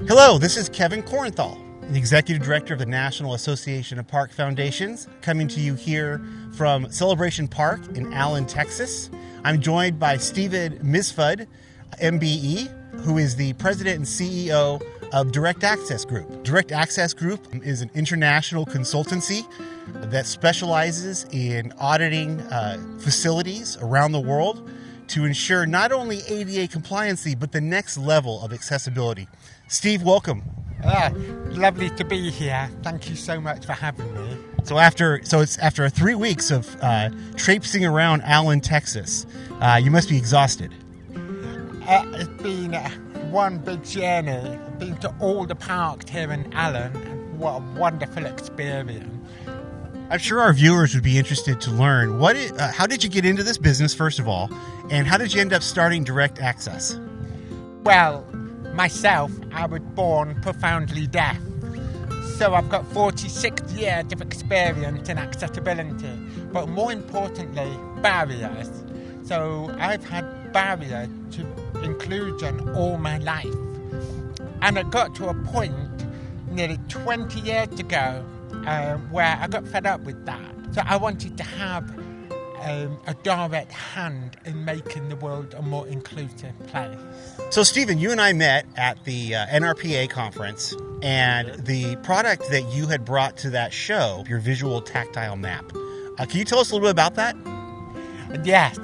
Hello, this is Kevin Korenthal, the Executive Director of the National Association of Park Foundations, coming to you here from Celebration Park in Allen, Texas. I'm joined by Steven Mifsud, MBE, who is the President and CEO of Direct Access Group. Direct Access Group is an international consultancy that specializes in auditing facilities around the world to ensure not only ADA compliancy, but the next level of accessibility. Steve, welcome. Lovely to be here. Thank you so much for having me. So it's after 3 weeks of traipsing around Allen, Texas, you must be exhausted. It's been one big journey. I've been to all the parks here in Allen, and what a wonderful experience. I'm sure our viewers would be interested to learn how did you get into this business, first of all, and how did you end up starting Direct Access? Well, myself, I was born profoundly deaf. So I've got 46 years of experience in accessibility, but more importantly, barriers. So I've had barriers to inclusion all my life. And it got to a point nearly 20 years ago where I got fed up with that. So I wanted to have a direct hand in making the world a more inclusive place. So, Stephen, you and I met at the NRPA conference, and the product that you had brought to that show, your visual tactile map. Can you tell us a little bit about that? Yes,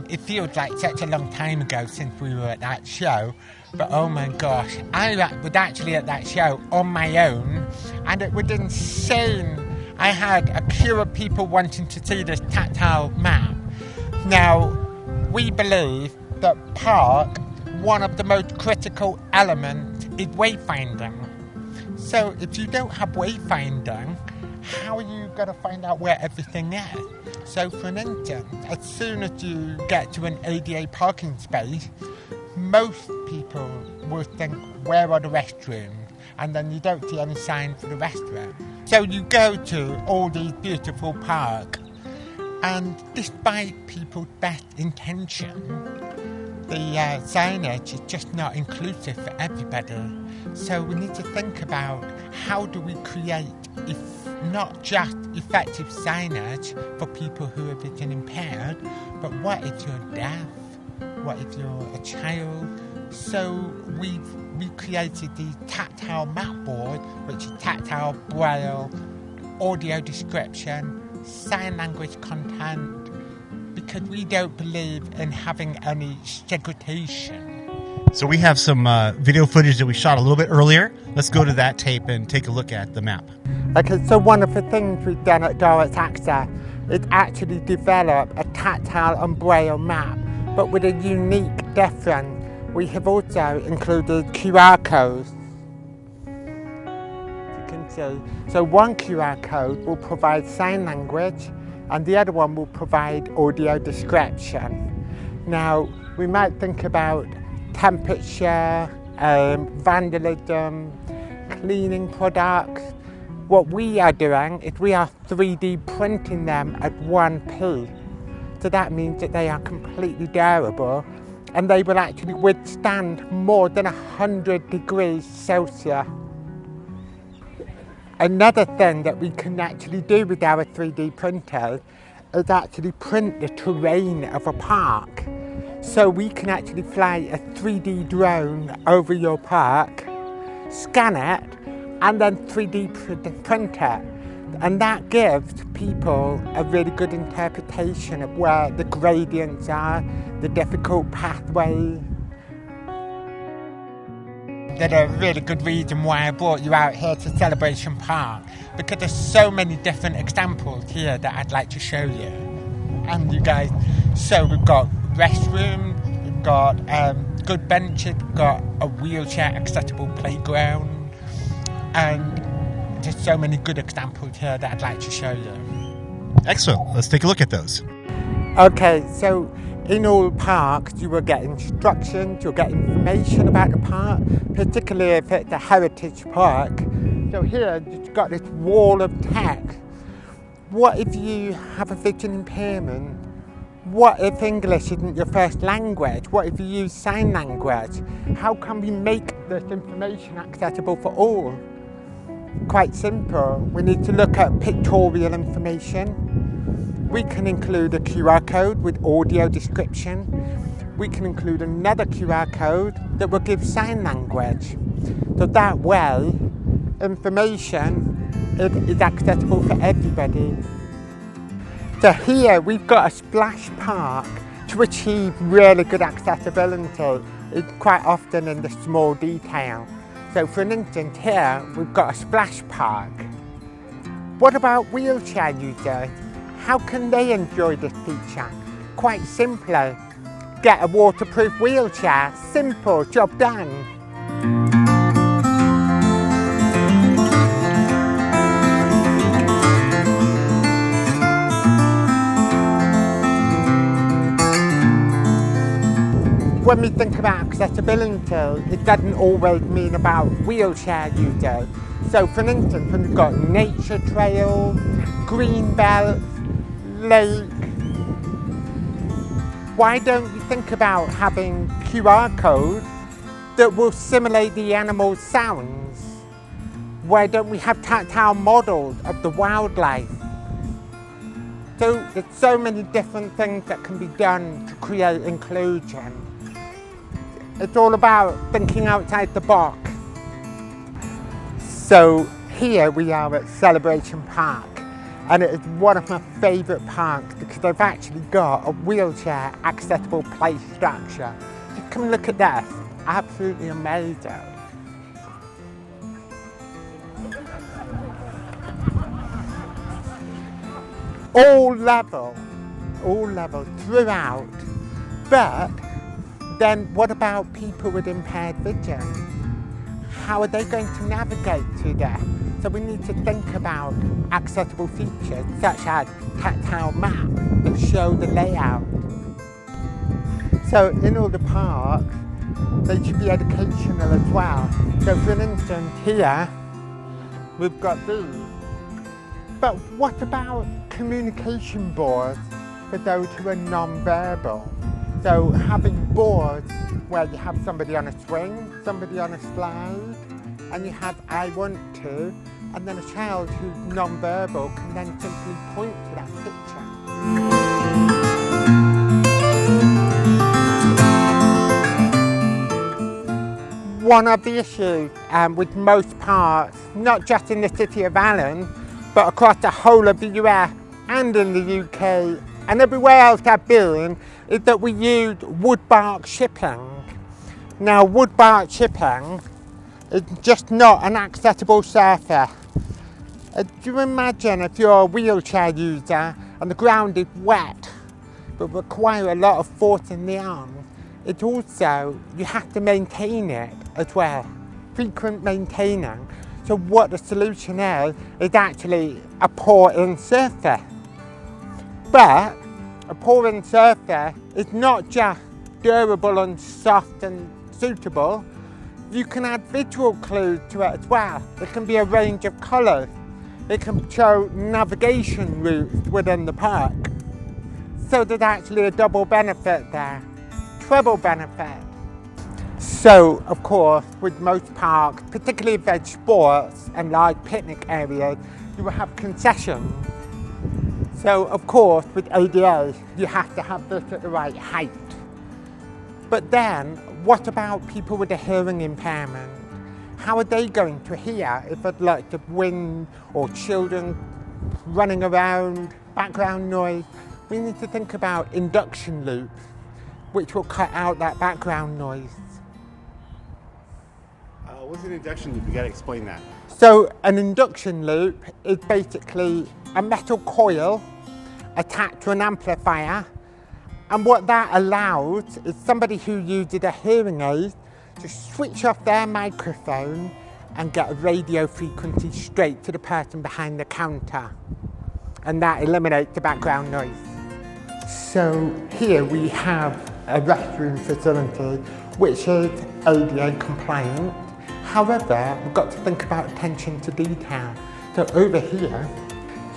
it feels like such a long time ago since we were at that show, but oh my gosh, I was actually at that show on my own, and it was insane. I had a queue of people wanting to see this tactile map. Now, we believe that park, one of the most critical elements is wayfinding. So if you don't have wayfinding, how are you going to find out where everything is? So for an instance, as soon as you get to an ADA parking space, most people will think, where are the restrooms? And then you don't see any sign for the restroom. So you go to all these beautiful parks, and despite people's best intention, the signage is just not inclusive for everybody. So we need to think about how do we create not just effective signage for people who are vision impaired, but what if you're deaf? What if you're a child? So we created the tactile map board, which is tactile, braille, audio description, sign language content, because we don't believe in having any segregation. So we have some video footage that we shot a little bit earlier. Let's go to that tape and take a look at the map. Okay, so one of the things we've done at Direct Access is actually develop a tactile and braille map, but with a unique difference. We have also included QR codes. You can see. So one QR code will provide sign language, and the other one will provide audio description. Now, we might think about temperature, vandalism, cleaning products. What we are doing is we are 3D printing them at one piece. So that means that they are completely durable, and they will actually withstand more than 100 degrees Celsius. Another thing that we can actually do with our 3D printers is actually print the terrain of a park. So we can actually fly a 3D drone over your park, scan it, and then 3D print it. And that gives people a really good interpretation of where the gradients are, the difficult pathways. That's a really good reason why I brought you out here to Celebration Park, because there's so many different examples here that I'd like to show you. And you guys, so we've got restrooms, we've got good benches, we've got a wheelchair accessible playground, and there's so many good examples here that I'd like to show you. Excellent. Let's take a look at those. Okay, so in all parks you will get instructions, you'll get information about the park, particularly if it's a heritage park. So here you've got this wall of text. What if you have a vision impairment? What if English isn't your first language? What if you use sign language? How can we make this information accessible for all? Quite simple. We need to look at pictorial information. We can include a QR code with audio description. We can include another QR code that will give sign language. So that way, information is accessible for everybody. So here we've got a splash park to achieve really good accessibility. It's quite often in the small detail. So for instance here we've got a splash park. What about wheelchair users? How can they enjoy this feature? Quite simply, get a waterproof wheelchair. Simple, job done. When we think about accessibility, it doesn't always mean about wheelchair users. So for instance, we've got nature trails, green belts, lake. Why don't you think about having QR codes that will simulate the animal's sounds? Why don't we have tactile models of the wildlife? So there's so many different things that can be done to create inclusion. It's all about thinking outside the box. So here we are at Celebration Park, and it is one of my favourite parks because they've actually got a wheelchair accessible play structure. Just come look at this, absolutely amazing. All level throughout, but then what about people with impaired vision? How are they going to navigate through that? So we need to think about accessible features such as tactile maps that show the layout. So in all the parks, they should be educational as well. So for instance here, we've got these. But what about communication boards for those who are non-verbal? So having boards where you have somebody on a swing, somebody on a slide, and you have I want to, and then a child who's non-verbal can then simply point to that picture. One of the issues with most parks, not just in the city of Allen, but across the whole of the US and in the UK and everywhere else I've been, is that we use wood bark shipping. Now wood bark shipping is just not an accessible surface. Do you imagine if you're a wheelchair user and the ground is wet but require a lot of force in the arm? It's also, you have to maintain it as well, frequent maintaining. So what the solution is actually a pour-in surface. But a pour-in surface is not just durable and soft and suitable. You can add visual clues to it as well. It can be a range of colours. It can show navigation routes within the park. So there's actually a double benefit there, treble benefit. So, of course, with most parks, particularly if there's sports and large picnic areas, you will have concessions. So, of course, with ADA, you have to have this at the right height. But then, what about people with a hearing impairment? How are they going to hear if there's lots of wind or children running around, background noise? We need to think about induction loops, which will cut out that background noise. What's an induction loop? You gotta explain that. So an induction loop is basically a metal coil attached to an amplifier, and what that allows is somebody who uses a hearing aid to switch off their microphone and get a radio frequency straight to the person behind the counter, and that eliminates the background noise. So here we have a restroom facility which is ADA compliant. However, we've got to think about attention to detail. So over here,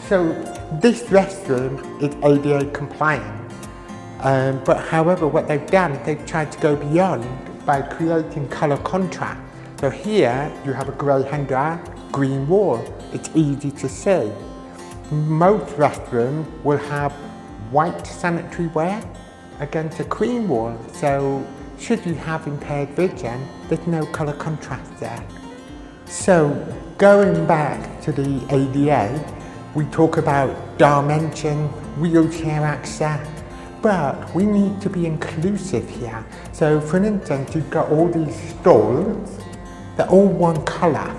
so this restroom is ADA compliant, But however, what they've done, they've tried to go beyond by creating colour contrast. So here you have a grey handrail, green wall. It's easy to see. Most restrooms will have white sanitary ware against a cream wall. So should you have impaired vision, there's no colour contrast there. So going back to the ADA, we talk about dimension, wheelchair access, but we need to be inclusive here. So for instance, you've got all these stalls, they're all one colour.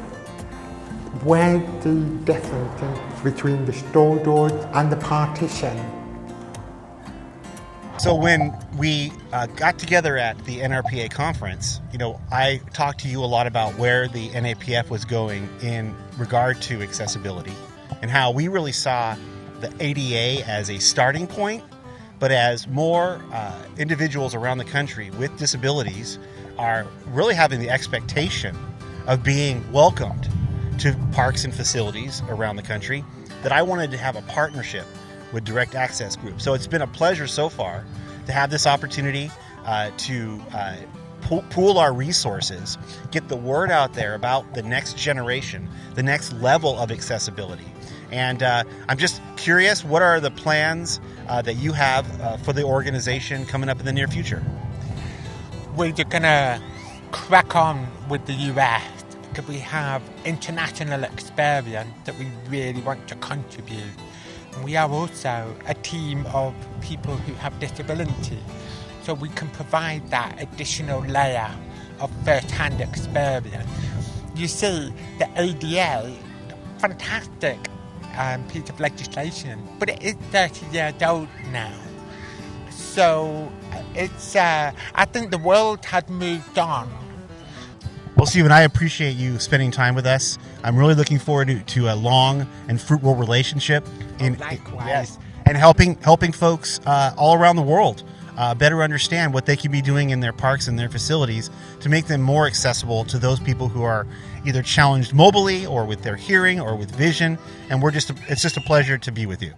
Where's the difference between the stall doors and the partition? So when we got together at the NRPA conference, I talked to you a lot about where the NAPF was going in regard to accessibility and how we really saw the ADA as a starting point, but as more individuals around the country with disabilities are really having the expectation of being welcomed to parks and facilities around the country, that I wanted to have a partnership with Direct Access Group. So it's been a pleasure so far to have this opportunity to pool our resources, get the word out there about the next generation, the next level of accessibility. And I'm just curious, what are the plans that you have for the organization coming up in the near future? We're going to crack on with the US because we have international experience that we really want to contribute. And we are also a team of people who have disability, so we can provide that additional layer of first-hand experience. You see, the ADA, fantastic piece of legislation, but it is 30 years old now. So it's, I think the world has moved on. Well, Steven, I appreciate you spending time with us. I'm really looking forward to a long and fruitful relationship Likewise. and helping folks all around the world better understand what they can be doing in their parks and their facilities to make them more accessible to those people who are either challenged mobily or with their hearing or with vision. And it's just a pleasure to be with you.